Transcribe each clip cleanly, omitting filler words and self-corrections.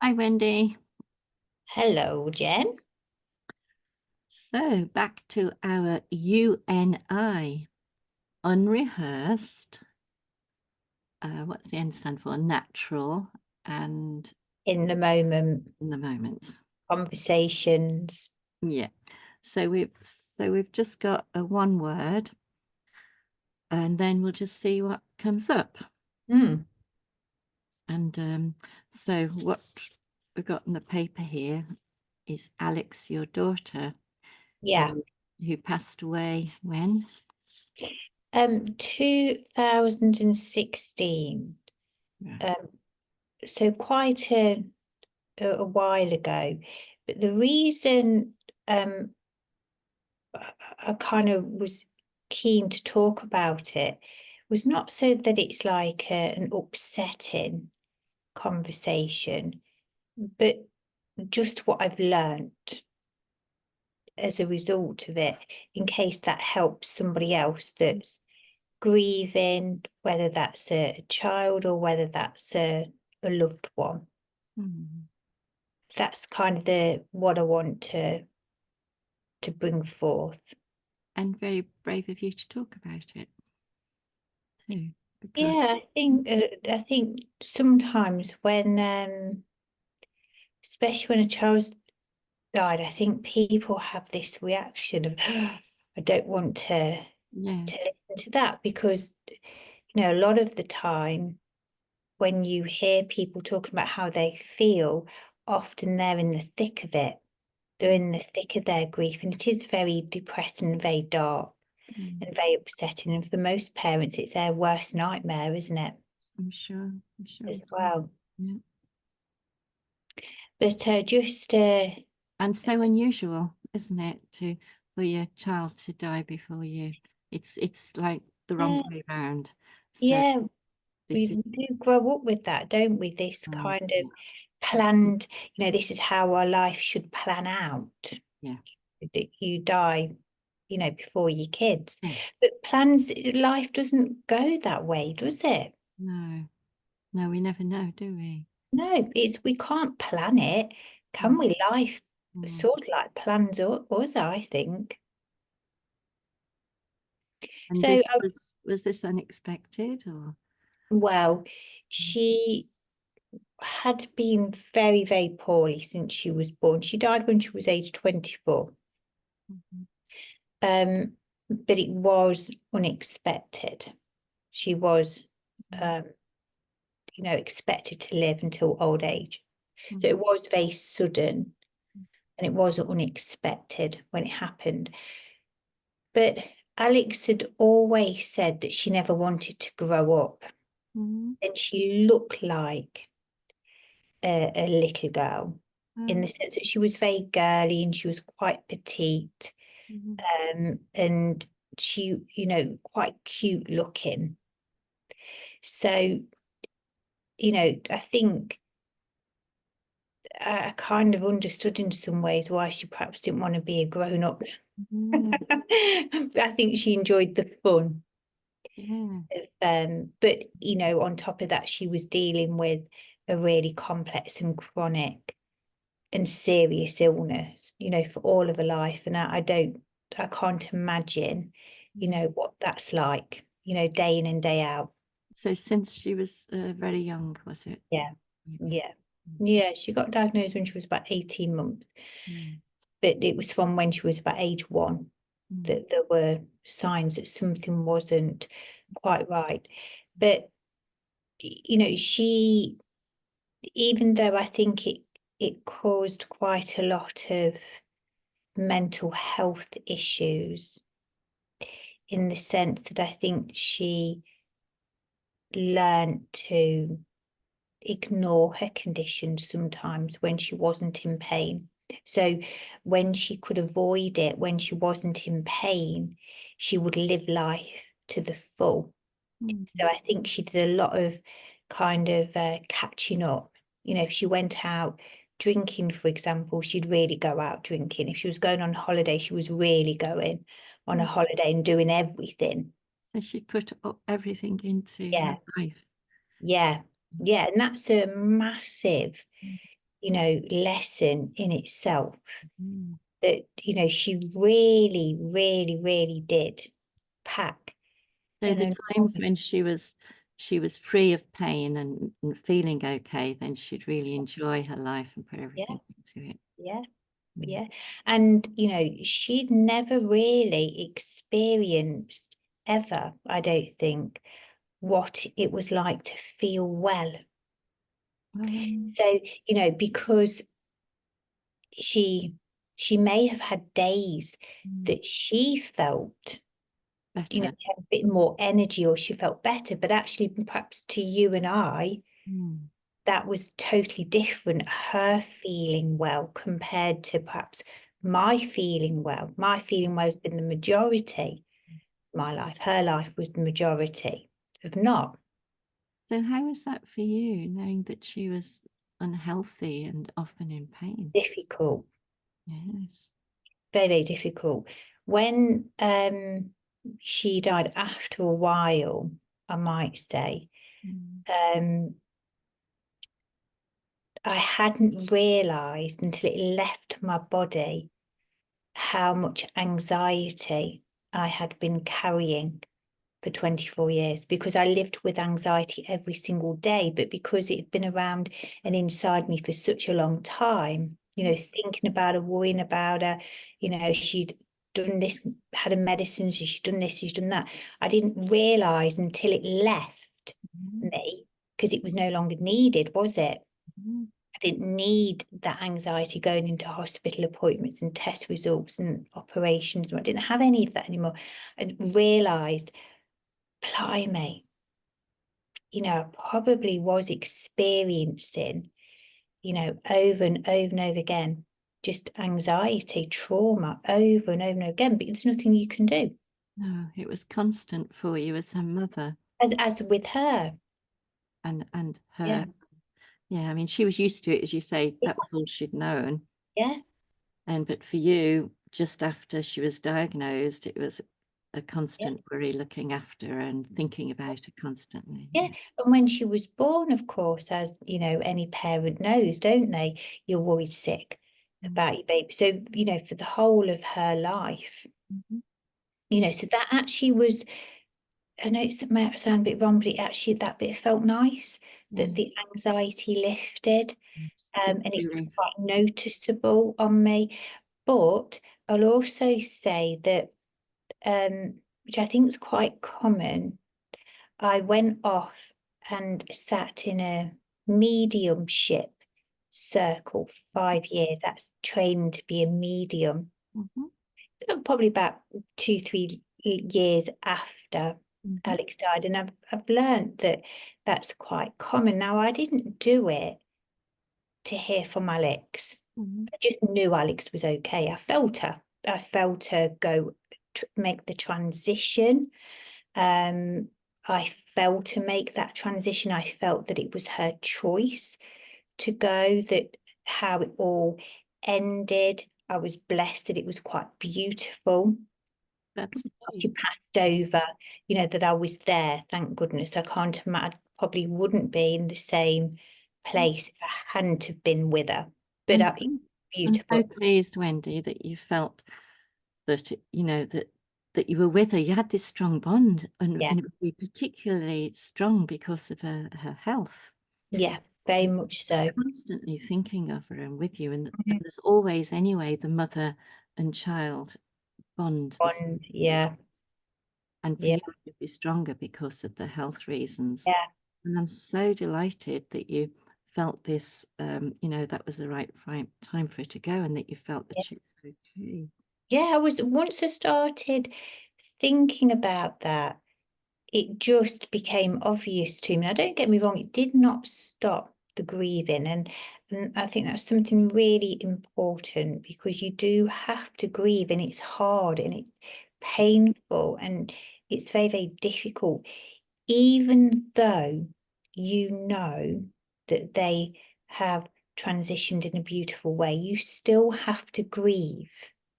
Hi, Wendy. Hello, Jen. So back to our UNI, unrehearsed. What's the N stand for? Natural and In the moment, in the moment. conversations. Yeah. So we've just got a one word, and then we'll just see what comes up. Mm, And so what we've got in the paper here is Alex, your daughter, yeah. who passed away when? 2016. Right. Um, so quite a while ago. But the reason I kind of was keen to talk about it was not so that it's like an upsetting conversation, but just what I've learned as a result of it, in case that helps somebody else that's grieving, whether that's a child or whether that's a loved one. Hmm. That's kind of the what I want to bring forth. And very brave of you to talk about it too, because Yeah, I think sometimes when especially when a child's died, I think people have this reaction of I don't want yeah, to listen to that because a lot of the time when you hear people talking about how they feel, often they're in the thick of it. They're in the thick of their grief, and it is very depressing and very dark mm, and very upsetting. And for most parents, it's their worst nightmare, isn't it? I'm sure As it is. well. Yeah. But just, And so unusual, isn't it, to for your child to die before you? It's like the wrong yeah, way round. So yeah, we this is do grow up with that, don't we? This mm, kind of planned, this is how our life should plan out. yeah. That you die, before your kids. Yeah. But life doesn't go that way, does it? No, no, we never know, do we? No, we can't plan it, Mm, can we? Life mm. sort of like plans us, I think. And So, this was this unexpected or well, mm, she had been very, very poorly since she was born. She died when she was age 24. mhm, Um, but it was unexpected. She was, mm, um, expected to live until old age. So mm, it was very sudden and it was unexpected when it happened. But Alex had always said that she never wanted to grow up. mm, And she looked like a little girl in the mm, sense that she was very girly and she was quite petite. mm, And she, quite cute looking. So, I think I kind of understood in some ways why she perhaps didn't want to be a grown up. mm, I think she enjoyed the fun. yeah. But on top of that, she was dealing with a really complex and chronic and serious illness, for all of her life. And I can't imagine, Mm. what that's like, day in and day out. So since she was very young, was it? Yeah, Yeah. yeah. Mm, Yeah, she got diagnosed when she was about 18 months, mm, but it was from when she was about age 1 mm, that there were signs that something wasn't quite right. But, she, even though I think it caused quite a lot of mental health issues, in the sense that I think she learned to ignore her condition sometimes when she wasn't in pain. So when she could avoid it, when she wasn't in pain, she would live life to the full. So mm, I think she did a lot of kind of catching up. If she went out drinking, for example, she'd really go out drinking. If she was going on holiday, she was really going on a mm. holiday and doing everything. So she put everything into her Yeah, life. yeah, yeah. And that's a massive, Mm, lesson in itself Mm. that, she really, really, really did pack So an the times enormous, when she was free of pain and feeling okay, then she'd really enjoy her life and put yeah, everything into it. yeah, Mm. yeah. And, she'd never really experienced ever, I don't think, what it was like to feel well. Um, So, because she she may have had days mm, that she felt, better. she had a bit more energy or she felt better, but actually perhaps to you and I, Mm. that was totally different, her feeling well compared to perhaps my feeling well. My feeling well has been the majority of my life. Her life was the majority of not. So how was that for you, knowing that she was unhealthy and often in pain? Difficult, Yes. very, very difficult. When she died after a while, I might say, Mm. um, I hadn't realised until it left my body how much anxiety I had been carrying for 24 years, because I lived with anxiety every single day, but because it had been around and inside me for such a long time, thinking about her, worrying about her, she'd done this, had a medicine, she'd done this, she's done that. I didn't realise until it left Mm. me, because it was no longer needed, was it? Mm. I didn't need that anxiety going into hospital appointments and test results and operations. I didn't have any of that anymore. I realised, blimey, I probably was experiencing, over and over and over again, just anxiety, trauma over and over and over again, but there's nothing you can do. No, it was constant for you as her mother As with her. and Yeah. her. Yeah, I mean, she was used to it, as you say, that was all she'd known. Yeah. And but for you, just after she was diagnosed, it was a Yeah. constant worry looking after her and thinking about her constantly. Yeah. And when she was born, of course, as any parent knows, don't they? You're worried sick Mm. about your baby. So, for the whole of her life, Mhm. so that actually was, I know it might sound a bit wrong, but it actually, that bit felt nice, Yeah, that the anxiety lifted, yes, bit and it was relief. quite noticeable on me. But I'll also say that, which I think is quite common, I went off and sat in a mediumship circle for 5 years. That's training to be a medium. Mhm. Probably about 2, 3 years after Mhm. Alex died, and I've learned that that's quite common. Now, I didn't do it to hear from Alex. Mhm. I just knew Alex was okay. I felt her. I felt her go make the transition. Um, I felt to make that transition. I felt that it was her choice to go, that how it all ended. I was blessed that it was quite beautiful. That's She nice. passed over, that I was there, thank goodness. I can't imagine, probably wouldn't be in the same place if I hadn't have been with her. But I'm it's so, I'm so beautiful. pleased, Wendy, that you felt that that you were with her. You had this strong bond, Yeah, and it would be particularly strong because of her health. yeah, very much so. Constantly thinking of her and with you, and Mhm. there's always anyway the mother and child bond that's Bond, yeah, and for yeah, you it would be stronger because of the health reasons. yeah. And I'm so delighted that you felt this, that was the right time for her to go, and that you felt that she was okay. Yeah, I was, once I started thinking about that, it just became obvious to me. Now, don't get me wrong, it did not stop the grieving. And I think that's something really important, because you do have to grieve, and it's hard and it's painful and it's very, very difficult, even though you know that they have transitioned in a beautiful way, you still have to grieve.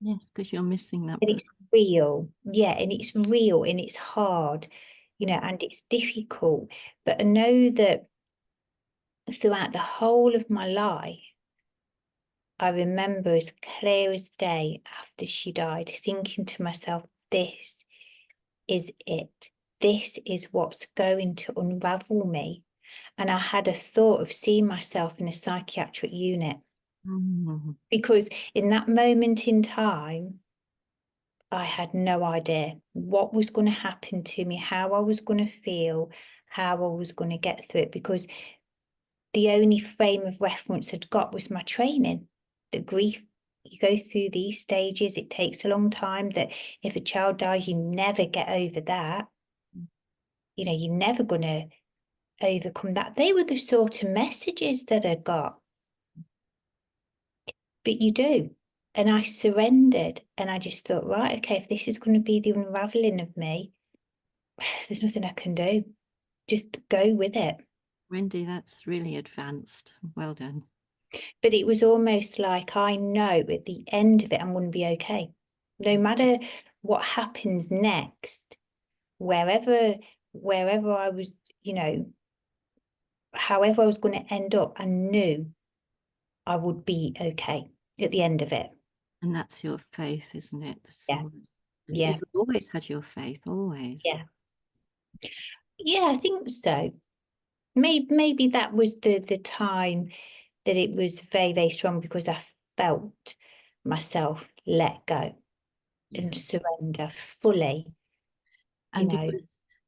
Yes, because you're missing that And it's person. real, yeah, and it's real and it's hard, and it's difficult. But I know that throughout the whole of my life, I remember as clear as day after she died, thinking to myself, this is it. This is what's going to unravel me. And I had a thought of seeing myself in a psychiatric unit, because in that moment in time, I had no idea what was going to happen to me, how I was going to feel, how I was going to get through it, because the only frame of reference I'd got was my training. The grief, you go through these stages, it takes a long time, that if a child dies, you never get over that. You know, you're never going to overcome that. They were the sort of messages that I got. But you do. And I surrendered, and I just thought, right, okay, if this is going to be the unraveling of me, there's nothing I can do. Just go with it. Wendy, that's really advanced. Well done. But it was almost like, I know at the end of it, I'm going to be okay. No matter what happens next, wherever I was, you know, however I was going to end up, I knew I would be okay at the end of it. And that's your faith, isn't it? Yeah. Yeah. You've always had your faith, always. Yeah. Yeah, I think so. Maybe that was the time that it was very, very strong, because I felt myself let go and surrender fully. And You know,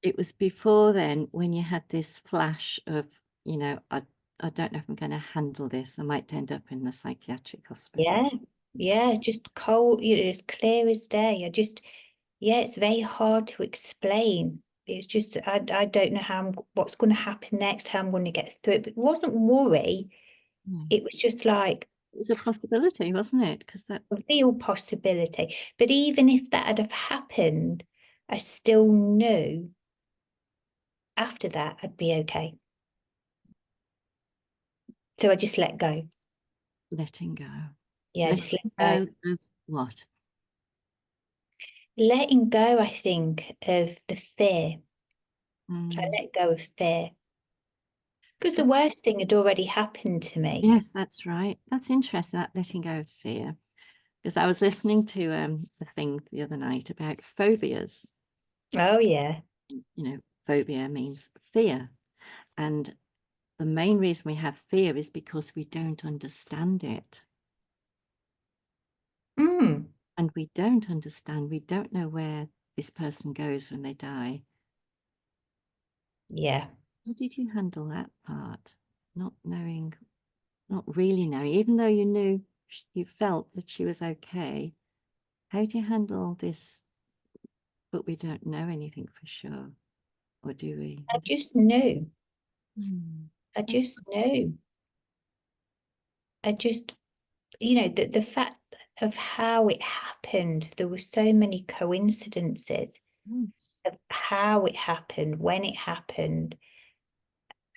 it was before then when you had this flash of, I don't know if I'm going to handle this. I might end up in the psychiatric hospital. yeah, just cold, you know, as clear as day. It's very hard to explain. It's just, I don't know what's going to happen next, how I'm going to get through it. But it wasn't worry. It was just like, It was a possibility, wasn't it? Because that a real possibility. But even if that had have happened, I still knew after that I'd be okay. So I just let go. letting go. Yeah, Letting just let go. of what? Letting go, I think, of the fear. I Mm. let go of fear. Because the worst thing had already happened to me. Yes, that's right. That's interesting, that letting go of fear. Because I was listening to a thing the other night about phobias. Oh, yeah. Phobia means fear. And the main reason we have fear is because we don't understand it. Mm. And we don't know where this person goes when they die. Yeah. How did you handle that part? Not knowing, not really knowing, even though you felt that she was okay. How do you handle this, but we don't know anything for sure? Or do we? I just knew. Hmm. I just knew. I just, the fact of how it happened, there were so many coincidences Yes. of how it happened, when it happened,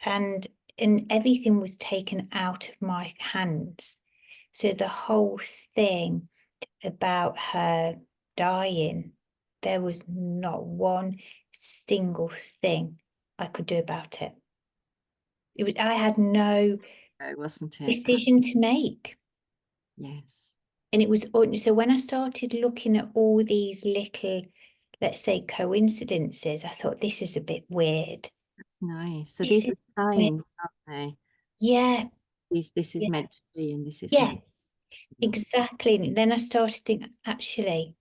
and everything was taken out of my hands. So the whole thing about her dying, there was not one single thing I could do about it. I had no Wasn't it? decision to make. Yes. And it was, so when I started looking at all these little, let's say, coincidences, I thought, this is a bit weird. Nice. So This these is are weird. signs, aren't they? Yeah, This is yeah, meant to be, and this is meant yes, to be. exactly. And then I started thinking, actually,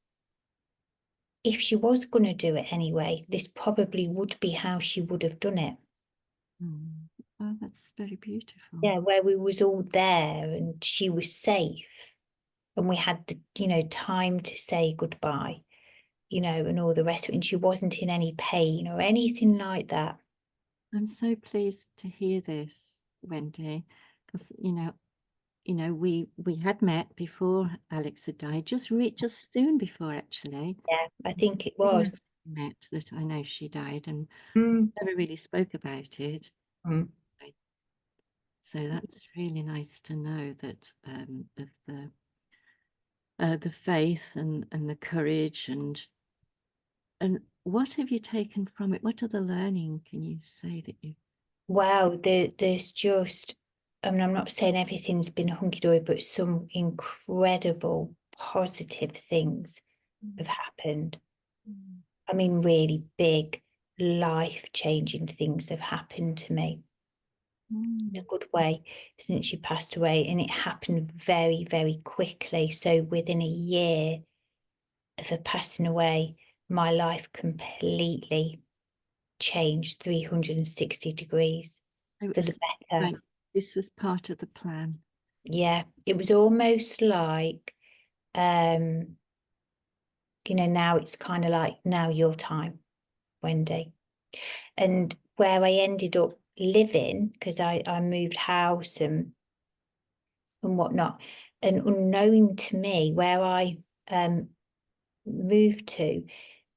if she was going to do it anyway, this probably would be how she would have done it. Mm. Oh, that's very beautiful. Yeah, where we was all there and she was safe and we had the, time to say goodbye, and all the rest of it. And she wasn't in any pain or anything like that. I'm so pleased to hear this, Wendy, because we had met before Alex had died, just soon before actually. Yeah, I think it Soon after was. we met that I know she died, and Mm. never really spoke about it. Mm. So that's really nice to know that of the faith and the courage and what have you taken from it? What are the learning? Can you say that you? Wow, there's just I mean, I'm not saying everything's been hunky-dory, but some incredible positive things have happened. I mean, really big, life-changing things have happened to me in a good way since she passed away. And it happened very, very quickly. So within a year of her passing away, my life completely changed 360 degrees So it for the was better. like this was part of the plan. Yeah, it was almost like, you know, now it's kind of like, now your time, Wendie. And where I ended up living, because I moved house and whatnot, and unknowing to me, where I moved to,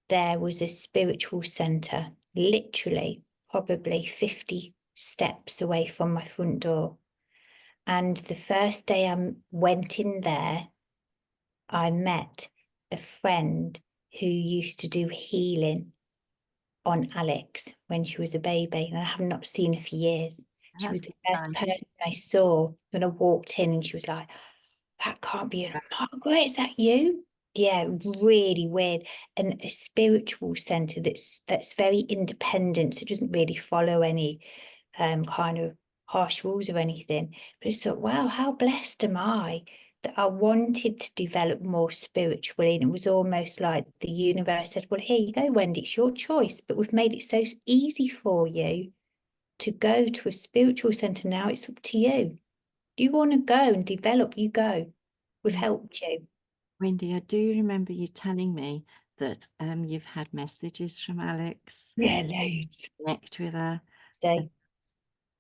there was a spiritual centre, literally probably 50 steps away from my front door. And the first day I went in there, I met a friend who used to do healing on Alex when she was a baby, and I have not seen her for years. She was the first person I saw when I walked in, and she was like, "That can't be a Margaret, is that you?" Yeah, really weird. And a spiritual centre that's very independent, so it doesn't really follow any kind of harsh rules or anything. But I just thought, wow, how blessed am I that I wanted to develop more spiritually. And it was almost like the universe said, well, here you go, Wendie, it's your choice, but we've made it so easy for you to go to a spiritual centre now. It's up to you. Do you want to go and develop? You go. We've helped you. Wendie, I do remember you telling me that you've had messages from Alex. Yeah, loads. Connect with her. So, It's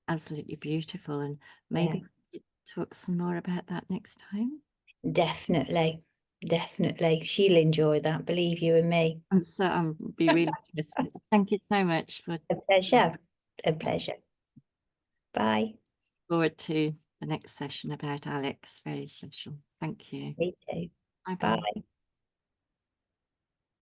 absolutely beautiful. And yeah, maybe we talk some more about that next time. definitely. Definitely. She'll enjoy that, believe you and me. I'm be really interested. Thank you so much for A pleasure. A pleasure. Bye. forward to the next session about Alex. Very special. Thank you. Me too. Bye bye. Bye.